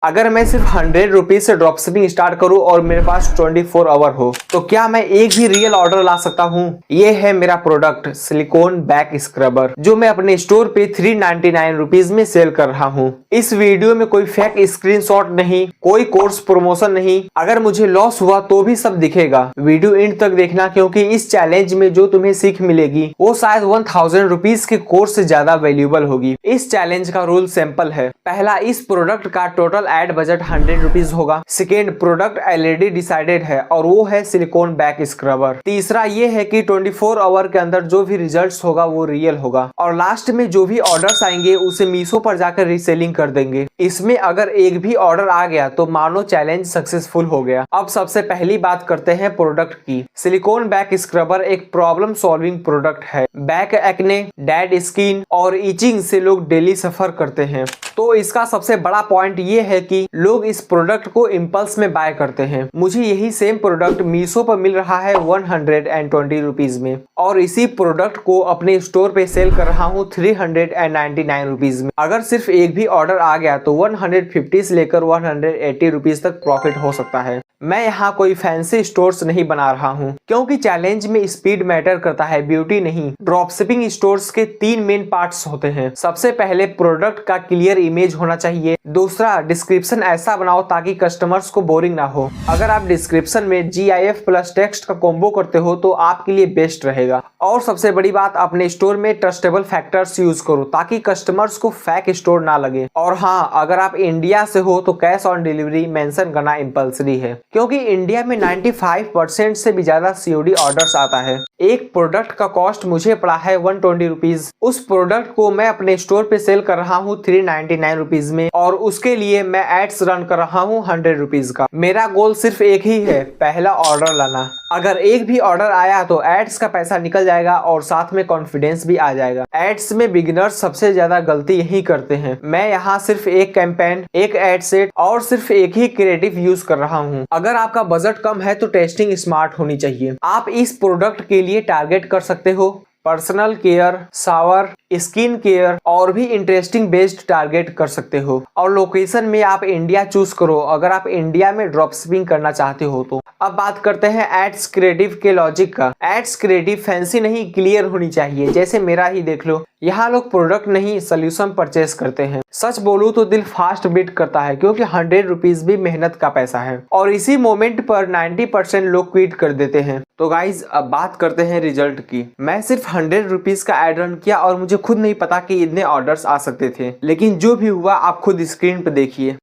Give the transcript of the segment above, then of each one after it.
अगर मैं सिर्फ 100 रुपीज से ड्रॉप शिपिंग स्टार्ट करूं और मेरे पास 24 आवर हो तो क्या मैं एक भी रियल ऑर्डर ला सकता हूं? ये है मेरा प्रोडक्ट सिलिकॉन बैक स्क्रबर जो मैं अपने स्टोर पे 399 रुपीज में सेल कर रहा हूं। इस वीडियो में कोई फेक स्क्रीनशॉट नहीं, कोई कोर्स प्रमोशन नहीं। अगर मुझे लॉस हुआ तो भी सब दिखेगा। वीडियो एंड तक देखना क्योंकि इस चैलेंज में जो तुम्हें सीख मिलेगी वो शायद 1000 रुपीज के कोर्स से ज्यादा वैल्यूएबल होगी। इस चैलेंज का रूल सिंपल है। पहला, इस प्रोडक्ट का टोटल एड बजट 100 रुपीज होगा। सेकेंड, प्रोडक्ट ऑलरेडी डिसाइडेड है और वो है सिलिकॉन बैक स्क्रबर। तीसरा ये है कि 24 आवर के अंदर जो भी रिजल्ट्स होगा वो रियल होगा। और लास्ट में जो भी ऑर्डर्स आएंगे उसे मीशो पर जाकर रीसेलिंग कर देंगे। इसमें अगर एक भी ऑर्डर आ गया तो मानो चैलेंज सक्सेसफुल हो गया। अब सबसे पहली बात करते हैं प्रोडक्ट की। सिलिकॉन बैक स्क्रबर एक प्रॉब्लम सॉल्विंग प्रोडक्ट है। बैक एक्ने, डेड स्किन और इचिंग से लोग डेली सफर करते हैं। तो इसका सबसे बड़ा पॉइंट ये है कि लोग इस प्रोडक्ट को इम्पल्स में बाय करते हैं। मुझे यही सेम प्रोडक्ट मीशो पर मिल रहा है 120 रुपीज में और इसी प्रोडक्ट को अपने स्टोर पे सेल कर रहा हूँ 399 रुपीज में। अगर सिर्फ एक भी ऑर्डर आ गया तो 150 से लेकर 180 रुपीज तक प्रॉफिट हो सकता है। मैं यहाँ कोई फैंसी स्टोर्स नहीं बना रहा हूँ क्योंकि चैलेंज में स्पीड मैटर करता है, ब्यूटी नहीं। ड्रॉप शिपिंग स्टोर्स के 3 मेन पार्ट्स होते हैं। सबसे पहले प्रोडक्ट का क्लियर इमेज होना चाहिए। दूसरा, डिस्क्रिप्शन ऐसा बनाओ ताकि कस्टमर्स को बोरिंग ना हो। अगर आप डिस्क्रिप्शन में GIF प्लस टेक्स्ट का कॉम्बो करते हो तो आपके लिए बेस्ट रहेगा। और सबसे बड़ी बात, अपने स्टोर में ट्रस्टेबल फैक्टर्स यूज करो ताकि कस्टमर्स को फेक स्टोर ना लगे। और हाँ, अगर आप इंडिया से हो तो कैश ऑन डिलीवरी मेंशन करना इंपल्सरी है क्योंकि इंडिया में 95% से भी ज्यादा COD ऑर्डर्स आता है। एक प्रोडक्ट का कॉस्ट मुझे पड़ा है 120 रुपीज। उस प्रोडक्ट को मैं अपने स्टोर पे सेल कर रहा हूँ 399 रुपीज में और उसके लिए मैं एड्स रन कर रहा हूँ 100 रुपीज का। मेरा गोल सिर्फ एक ही है, पहला ऑर्डर लाना। अगर एक भी ऑर्डर आया तो एड्स का पैसा निकल जाएगा और साथ में कॉन्फिडेंस भी आ जाएगा। एड्स में बिगिनर्स सबसे ज्यादा गलती यही करते हैं। मैं यहाँ सिर्फ एक कैंपेन, एक एड सेट और सिर्फ एक ही क्रिएटिव यूज कर रहा हूँ। अगर आपका बजट कम है तो टेस्टिंग स्मार्ट होनी चाहिए। आप इस प्रोडक्ट के लिए टारगेट कर सकते हो personal care, shower, skin care और भी इंटरेस्टिंग बेस्ड टारगेट कर सकते हो। और लोकेशन में आप इंडिया चूज करो अगर आप इंडिया में ड्रॉप शिपिंग करना चाहते हो तो। अब बात करते हैं एड्स क्रिएटिव के लॉजिक का। एड्स क्रिएटिव फैंसी नहीं, क्लियर होनी चाहिए। जैसे मेरा ही देख लो, यहाँ लोग प्रोडक्ट नहीं सोल्यूशन परचेस करते हैं। सच बोलूं तो दिल फास्ट बीट करता है क्योंकि 100 रुपीज भी मेहनत का पैसा है और इसी मोमेंट पर 90% लोग क्विट कर देते हैं। तो गाइज अब बात करते हैं रिजल्ट की। मैं सिर्फ 100 रुपीज का एड रन किया और मुझे खुद नहीं पता कि इतने ऑर्डर्स आ सकते थे, लेकिन जो भी हुआ आप खुद स्क्रीन पे देखिए।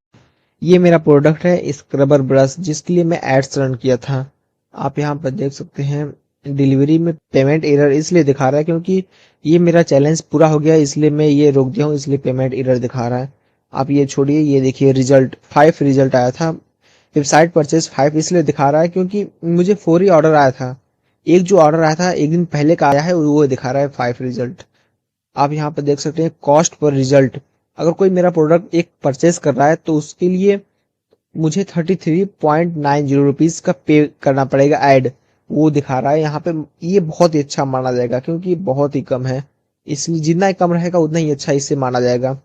ये मेरा प्रोडक्ट है स्क्रबर ब्रश जिसके लिए मैं एड्स रन किया था। आप यहाँ पर देख सकते हैं डिलीवरी में पेमेंट एरर इसलिए दिखा रहा है क्योंकि ये मेरा चैलेंज पूरा हो गया, इसलिए मैं ये रोक दिया हूँ, इसलिए पेमेंट एरर दिखा रहा है। आप ये छोड़िए, ये देखिए रिजल्ट 5 रिजल्ट आया था। वेबसाइट परचेज 5 इसलिए दिखा रहा है क्योंकि मुझे 4 ही ऑर्डर आया था। एक जो ऑर्डर आया था एक दिन पहले का आया है वो दिखा रहा है 5 रिजल्ट। आप यहाँ पर देख सकते हैं कॉस्ट पर रिजल्ट। अगर कोई मेरा प्रोडक्ट एक परचेज कर रहा है तो उसके लिए मुझे 33.90 रुपीज का पे करना पड़ेगा ऐड, वो दिखा रहा है यहाँ पे। ये बहुत ही अच्छा माना जाएगा क्योंकि बहुत ही कम है, इसलिए जितना ही कम रहेगा उतना ही अच्छा इससे माना जाएगा।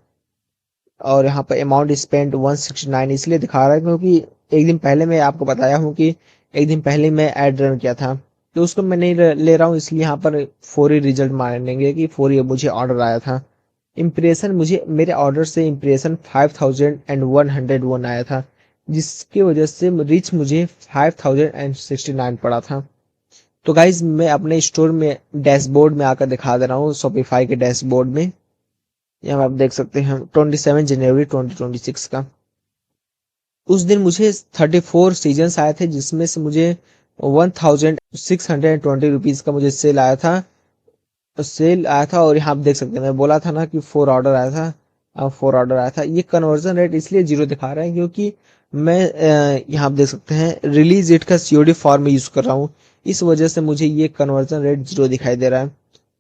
और यहाँ पर अमाउंट स्पेंड 169 इसलिए दिखा रहा है क्योंकि एक दिन पहले मैं आपको बताया हूँ कि एक दिन पहले मैं ऐड रन किया था तो उसको मैं नहीं ले रहा हूँ, इसलिए यहाँ पर 4 ही रिजल्ट मानेंगे कि 4 ही मुझे ऑर्डर आया था। इम्प्रेशन, मुझे मेरे ऑर्डर से इम्प्रेशन 5101 आया था जिसकी वजह से रीच मुझे 5069 पड़ा था। तो गाइज मैं अपने स्टोर में डैशबोर्ड में आकर दिखा दे रहा हूँ, शॉपिफाई के डैशबोर्ड में। यहाँ आप देख सकते हैं 27 जनवरी 2026 का। उस दिन मुझे 34 सीजन्स आए थे जिसमें से मुझे 1620 रुपीज का मुझे सेल आया था। और यहाँ आप देख सकते हैं मैं बोला था ना कि 4 ऑर्डर आया था, अब 4 ऑर्डर आया था। ये कन्वर्जन रेट इसलिए 0 दिखा रहा है क्योंकि मैं यहाँ आप देख सकते हैं रिलीज डेट का COD फॉर्म यूज कर रहा हूँ, इस वजह से मुझे ये कन्वर्जन रेट 0 दिखाई दे रहा है।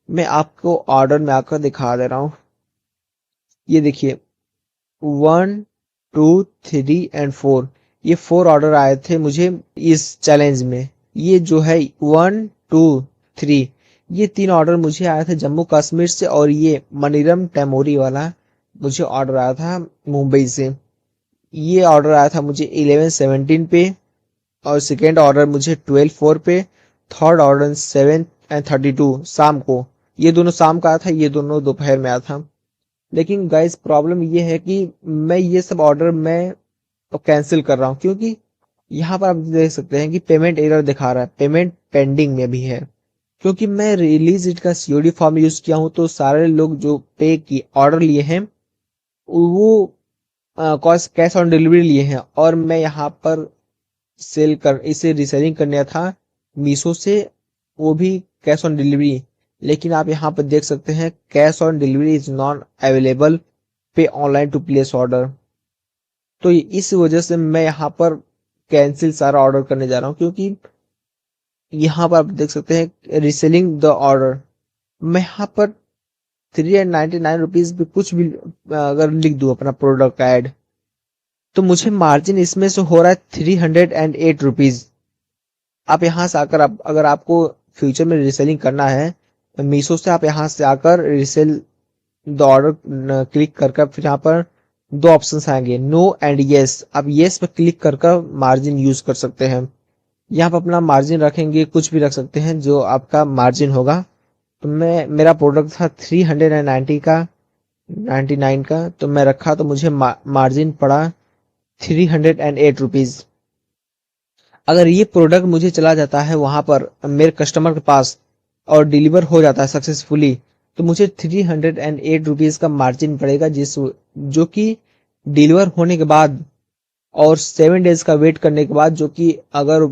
मैं आपको ऑर्डर में आकर दिखा दे रहा हूँ। ये देखिए 1 2 3 एंड 4, ये 4 ऑर्डर आए थे मुझे इस चैलेंज में। ये जो है 1 2 3, ये 3 ऑर्डर मुझे आया था जम्मू कश्मीर से और ये मनीरम टेमोरी वाला मुझे ऑर्डर आया था मुंबई से। ये ऑर्डर आया था मुझे 11:17 पे, और सेकेंड ऑर्डर मुझे 12:04 पे, थर्ड ऑर्डर 7:32 शाम को। ये दोनों शाम का आया था, ये दोनों दोपहर में आया था। लेकिन गाइस प्रॉब्लम ये है कि मैं ये सब ऑर्डर मैं कैंसिल कर रहा हूँ, क्योंकि यहाँ पर आप देख सकते हैं कि पेमेंट एरर दिखा रहा है, पेमेंट पेंडिंग में भी है। क्योंकि मैं रिलीज इट का सीओडी फॉर्म यूज किया हूँ, तो सारे लोग जो पे की ऑर्डर लिए हैं वो कैश ऑन डिलीवरी लिए हैं, और मैं यहाँ पर इसे रीसेलिंग करने था मीशो से, वो भी कैश ऑन डिलीवरी। लेकिन आप यहाँ पर देख सकते हैं cash on delivery is not available, पे ऑनलाइन टू प्लेस ऑर्डर। तो इस वजह से मैं यहाँ पर कैंसिल सारा ऑर्डर करने जा रहा हूँ, क्योंकि यहाँ पर आप देख सकते हैं रीसेलिंग द ऑर्डर, मैं यहाँ पर 399 रुपीज पे कुछ भी अगर लिख दूं अपना प्रोडक्ट ऐड, तो मुझे मार्जिन इसमें से हो रहा है 308 रुपीज। आप यहाँ से आकर अगर आपको फ्यूचर में रीसेलिंग करना है मीशो से, आप यहाँ से आकर रीसेल द ऑर्डर क्लिक कर फिर यहाँ पर दो ऑप्शंस आएंगे, नो एंड येस। आप येस पर क्लिक कर मार्जिन यूज कर सकते हैं। यहाँ पर अपना मार्जिन रखेंगे, कुछ भी रख सकते हैं जो आपका मार्जिन होगा। तो मेरा प्रोडक्ट था 390 का 99 का, तो मैं रखा, तो मुझे मार्जिन पड़ा 308 रुपीज। अगर ये प्रोडक्ट मुझे चला जाता है वहां पर मेरे कस्टमर के पास और डिलीवर हो जाता है सक्सेसफुली, तो मुझे 308 रुपीज का मार्जिन पड़ेगा, जो कि डिलीवर होने के बाद और 7 डेज का वेट करने के बाद, जो कि अगर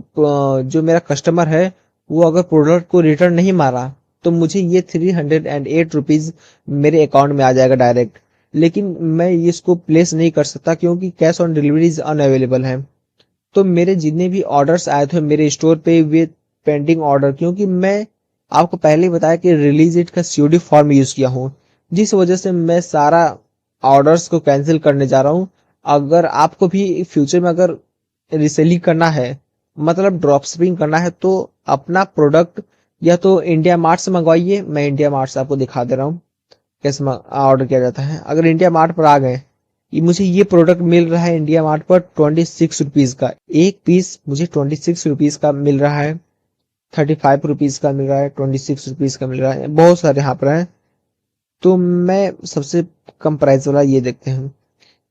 जो मेरा कस्टमर है वो अगर प्रोडक्ट को रिटर्न नहीं मारा, तो मुझे ये 308 रुपीज मेरे अकाउंट में आ जाएगा डायरेक्ट। लेकिन मैं इसको प्लेस नहीं कर सकता, क्योंकि कैश ऑन डिलीवरी अनअवेलेबल है। तो मेरे जितने भी ऑर्डर्स आए थे मेरे स्टोर पे वे पेंडिंग ऑर्डर, क्योंकि मैं आपको पहले ही बताया कि रिलीज इट का सीओडी फॉर्म यूज किया हूँ, जिस वजह से मैं सारा ऑर्डर्स को कैंसिल करने जा रहा हूँ। अगर आपको भी फ्यूचर में अगर रिसेलिंग करना है, मतलब ड्रॉप शिपिंग करना है, तो अपना प्रोडक्ट या तो इंडिया मार्ट से मंगवाइए। मैं इंडिया मार्ट से आपको दिखा दे रहा हूँ कैसे ऑर्डर किया जाता है। अगर इंडिया मार्ट पर आ गए, मुझे ये प्रोडक्ट मिल रहा है इंडिया मार्ट पर 26 रुपीज का, एक पीस मुझे 26 रुपीज का मिल रहा है, 35 रुपीज का मिल रहा है, 26 रुपीज का मिल रहा है, बहुत सारे यहाँ पर है। तो मैं सबसे कम प्राइस वाला ये देखते हैं,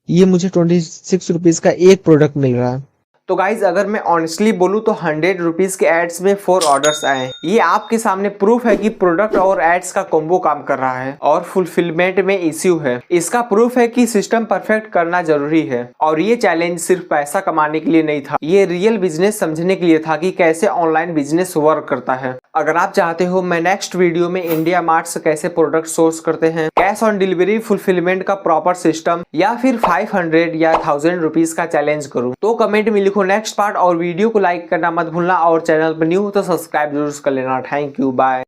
ये मुझे 26 रुपीज का एक प्रोडक्ट मिल रहा है। तो गाइज अगर मैं ऑनेस्टली बोलूं तो 100 रुपीज के एड्स में 4 ऑर्डर्स आए। ये आपके सामने प्रूफ है कि प्रोडक्ट और एड्स का कॉम्बो काम कर रहा है और फुलफिलमेंट में इश्यू है। इसका प्रूफ है कि सिस्टम परफेक्ट करना जरूरी है, और ये चैलेंज सिर्फ पैसा कमाने के लिए नहीं था, ये रियल बिजनेस समझने के लिए था कि कैसे ऑनलाइन बिजनेस वर्क करता है। अगर आप चाहते हो मैं नेक्स्ट वीडियो में इंडिया मार्ट से कैसे प्रोडक्ट सोर्स करते हैं, कैश ऑन डिलीवरी, फुलफिलमेंट का प्रॉपर सिस्टम, या फिर 500 या 1000 रुपीज का चैलेंज करूं, तो कमेंट में लिखो नेक्स्ट पार्ट, और वीडियो को लाइक करना मत भूलना, और चैनल पर न्यू हो तो सब्सक्राइब जरूर कर लेना। Thank you, bye.